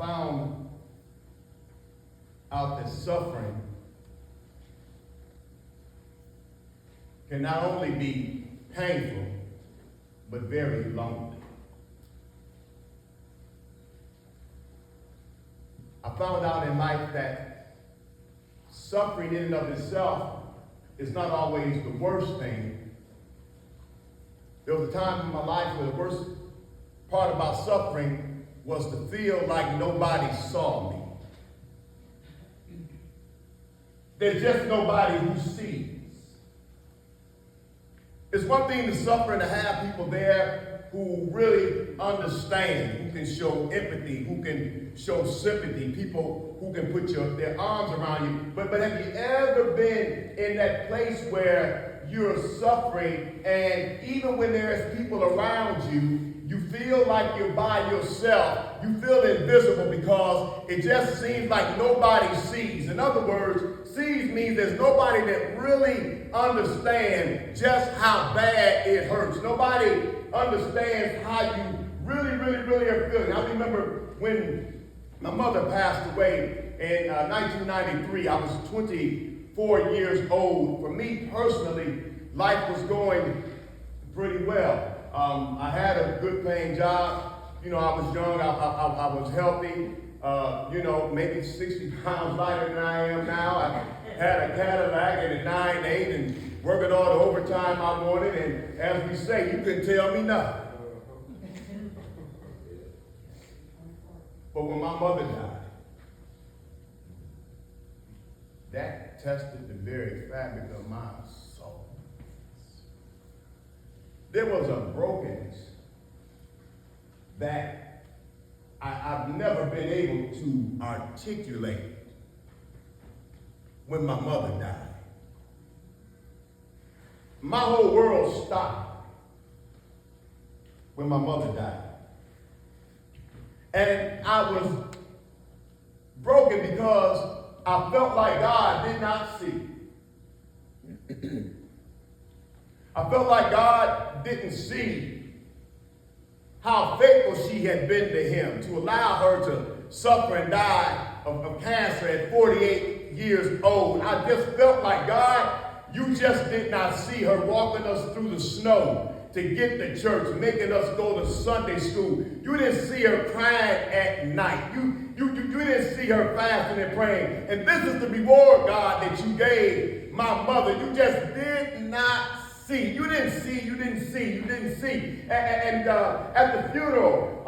found out that suffering can not only be painful, but very lonely. I found out in life that suffering in and of itself is not always the worst thing. There was a time in my life where the worst part about suffering was to feel like nobody saw me. There's just nobody who sees. It's one thing to suffer and to have people there who really understand, who can show empathy, who can show sympathy, people who can put their arms around you. But have you ever been in that place where you're suffering and even when there's people around you, you feel like you're by yourself. You feel invisible because it just seems like nobody sees. In other words, sees means there's nobody that really understands just how bad it hurts. Nobody understands how you really are feeling. I remember when my mother passed away in 1993. I was 24 years old. For me personally, life was going pretty well. I had a good paying job. You know, I was young, I was healthy, maybe 60 pounds lighter than I am now. I had a Cadillac and a 9.8 and working all the overtime I wanted. And as we say, you couldn't tell me nothing. But when my mother died, that tested the very fabric of my soul. There was a brokenness that I've never been able to articulate when my mother died. My whole world stopped when my mother died. And I was broken because I felt like God did not see. I felt like God didn't see how faithful she had been to him, to allow her to suffer and die of cancer at 48 years old. I just felt like, God, you just did not see her walking us through the snow to get to church, making us go to Sunday school. You didn't see her crying at night. You didn't see her fasting and praying. And this is the reward, God, that you gave my mother. You just did not see. You didn't see. And at the funeral